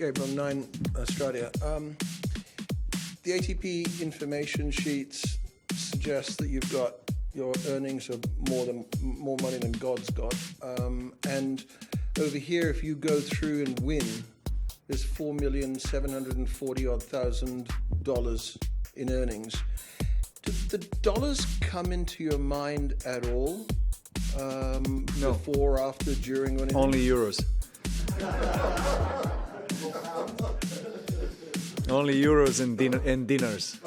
Gabriel, 9 Australia. The ATP information sheets suggest that you've got your earnings are more money than God's got. And over here, if you go through and win, there's $4,740,000 in earnings. Do the dollars come into your mind at all? No. Before, after, during, or anything? Only euros. Only euros and dinners.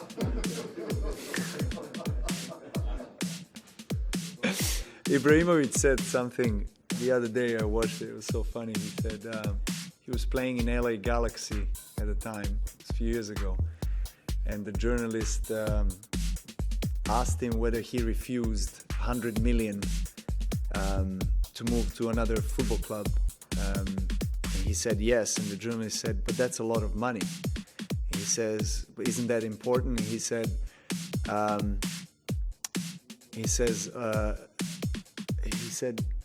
Ibrahimovic said something the other day. I watched it. It was so funny. He said he was playing in LA Galaxy at the time, a few years ago, and the journalist asked him whether he refused 100 million to move to another football club. And he said yes, and the journalist said, "But that's a lot of money." He says, "Isn't that important?" He said,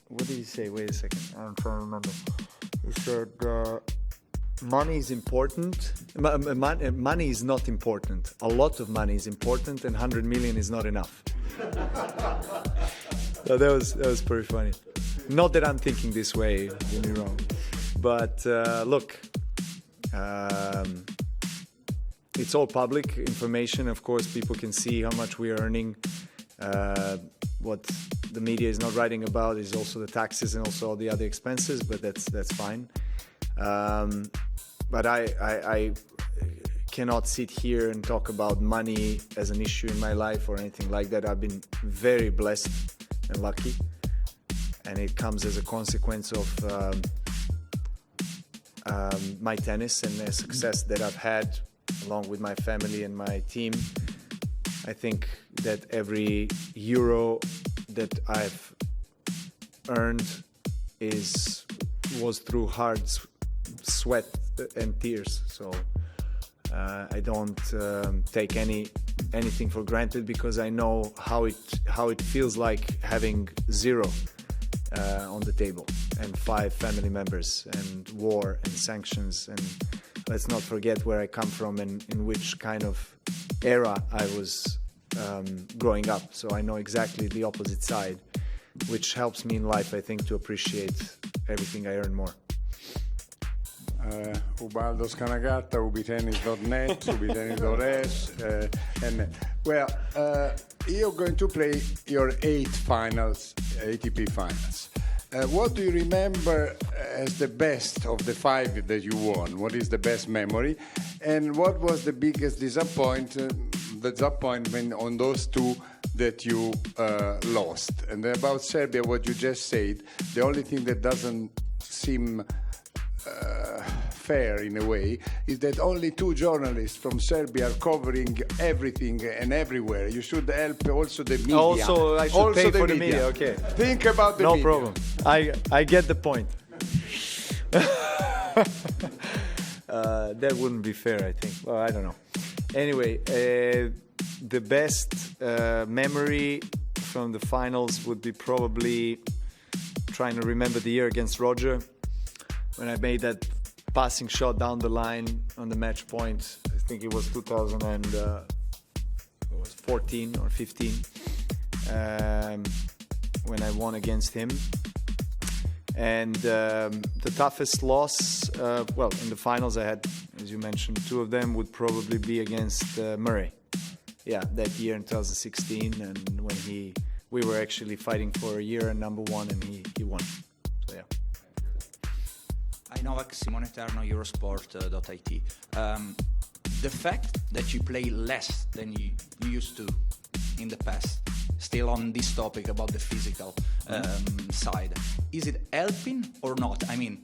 what did he say? Wait a second, I'm trying to remember. He said, money is important. Money is not important. A lot of money is important, and 100 million is not enough. So that was pretty funny. Not that I'm thinking this way, don't get me wrong. But look, it's all public information. Of course, people can see how much we are earning. What the media is not writing about is also the taxes and also all the other expenses, but that's fine. But I cannot sit here and talk about money as an issue in my life or anything like that. I've been very blessed and lucky, and it comes as a consequence of my tennis and the success that I've had along with my family and my team. I think that every euro that I've earned was through hard sweat and tears. So I don't take anything for granted, because I know how it feels like having zero on the table, and 5 family members, and war and sanctions, and let's not forget where I come from and in which kind of era I was growing up. So I know exactly the opposite side, which helps me in life, I think, to appreciate everything I earn more. Ubaldo Scanagatta, ubitennis.net, ubitennis.es, and well, you're going to play your 8 finals, ATP finals. What do you remember as the best of the 5 that you won? What is the best memory? And what was the biggest disappointment on those 2 that you lost? And about Serbia, what you just said, the only thing that doesn't seem fair in a way is that only 2 journalists from Serbia are covering everything and everywhere. You should help also the media. Also, I should pay for the media. Okay. Think about the media. No problem. I get the point. That wouldn't be fair, I think. Well, I don't know. Anyway, the best memory from the finals would be probably trying to remember the year against Roger, when I made that passing shot down the line on the match point. I think it was 2014 or 15, when I won against him. And the toughest loss, well, in the finals I had, as you mentioned, 2 of them would probably be against Murray. Yeah, that year in 2016, and when we were actually fighting for a year and number 1, and he won. So yeah. Hi Novak, Simone Eterno, Eurosport.it. The fact that you play less than you used to in the past, still on this topic about the physical side, is it helping or not? I mean,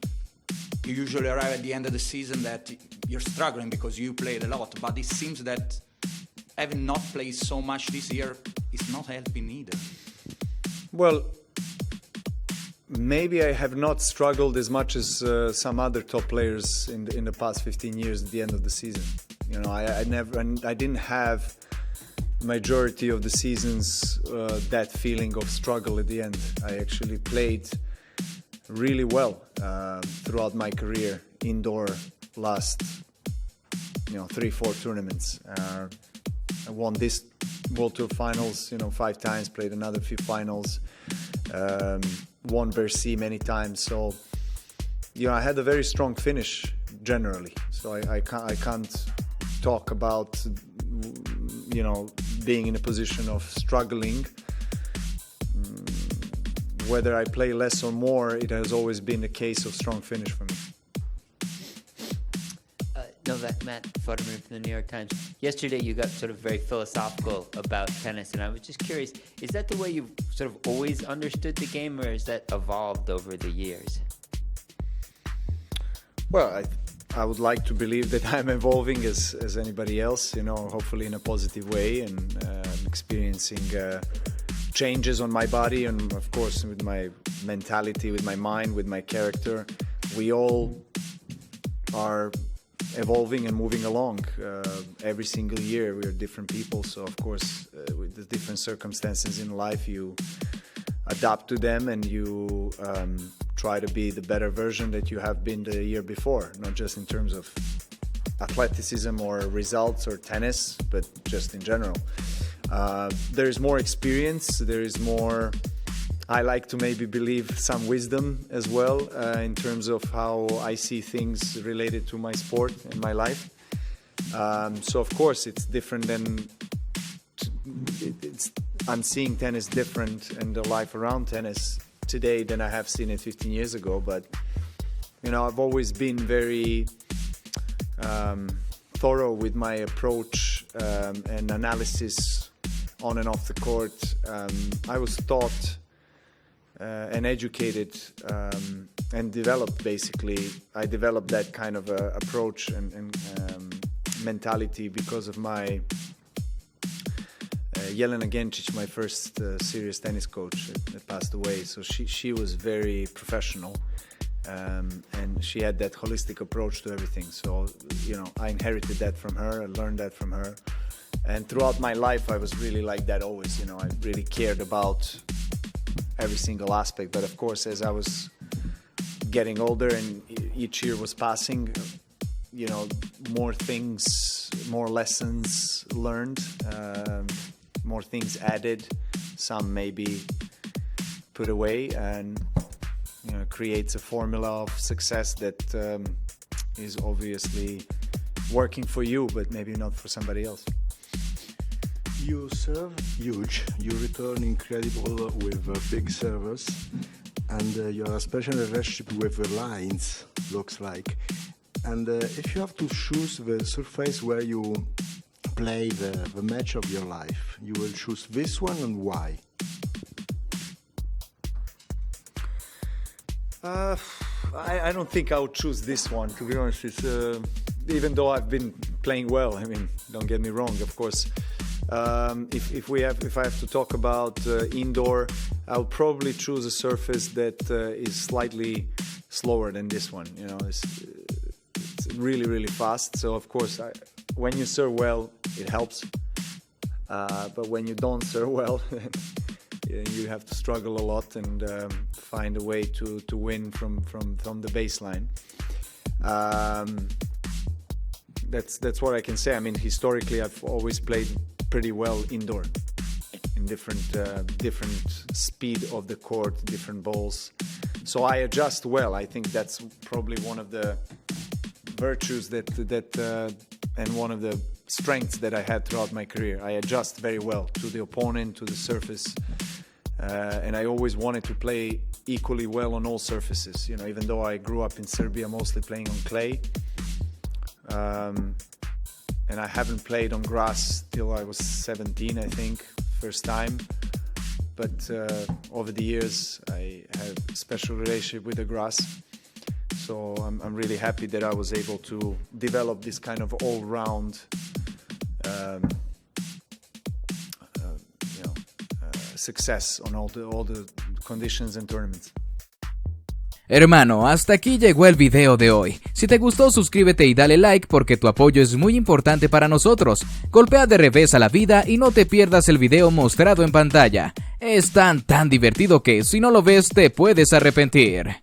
you usually arrive at the end of the season that you're struggling because you played a lot, but it seems that having not played so much this year is not helping either. Well, maybe I have not struggled as much as some other top players in the past 15 years at the end of the season. You know, I didn't have majority of the seasons that feeling of struggle at the end. I actually played really well throughout my career, indoor last 3-4 tournaments. I won this World Tour finals 5 times, played another few finals, won @𝗩𝗱𝗍 many times. So I had a very strong finish generally. So I can't talk about being in a position of struggling. Whether I play less or more, it has always been a case of strong finish for me. Novak, Matt Futterman from the New York Times. Yesterday you got sort of very philosophical about tennis, and I was just curious, is that the way you've sort of always understood the game, or has that evolved over the years? Well, I would like to believe that I'm evolving as anybody else, hopefully in a positive way, and experiencing changes on my body, and of course with my mentality, with my mind, with my character. We all are evolving and moving along. Every single year we are different people, so of course with the different circumstances in life you adapt to them, and you try to be the better version that you have been the year before, not just in terms of athleticism or results or tennis, but just in general. There is more experience, there is more, I like to maybe believe, some wisdom as well in terms of how I see things related to my sport and my life. So of course it's different than, I'm seeing tennis different and the life around tennis today than I have seen it 15 years ago. But I've always been very thorough with my approach and analysis on and off the court. I was taught and educated and developed, basically. I developed that kind of approach and mentality because of my Jelena Gencic, my first serious tennis coach that passed away. So she was very professional, and she had that holistic approach to everything. So I inherited that from her, I learned that from her. And throughout my life I was really like that always. I really cared about every single aspect. But of course, as I was getting older and each year was passing, more things, more lessons learned, more things added, some maybe put away, and creates a formula of success that is obviously working for you, but maybe not for somebody else. You serve huge, you return incredible with big servers, and you have a special relationship with the lines, looks like. And if you have to choose the surface where you play the match of your life, you will choose this one, and why? I don't think I would choose this one, to be honest. It's, even though I've been playing well, don't get me wrong, of course. If I have to talk about indoor, I'll probably choose a surface that is slightly slower than this one. It's really, really fast. So of course, when you serve well, it helps. But when you don't serve well, you have to struggle a lot and find a way to win from the baseline. That's what I can say. Historically, I've always played pretty well indoor, in different speed of the court, different balls. So I adjust well. I think that's probably one of the virtues that and one of the strengths that I had throughout my career. I adjust very well to the opponent, to the surface, and I always wanted to play equally well on all surfaces. Even though I grew up in Serbia, mostly playing on clay. And I haven't played on grass till I was 17, I think, first time. But over the years, I had a special relationship with the grass. So I'm really happy that I was able to develop this kind of all-round success on all the conditions and tournaments. Hermano, hasta aquí llegó el video de hoy. Si te gustó, suscríbete y dale like porque tu apoyo es muy importante para nosotros. Golpea de revés a la vida y no te pierdas el video mostrado en pantalla. Es tan divertido que si no lo ves te puedes arrepentir.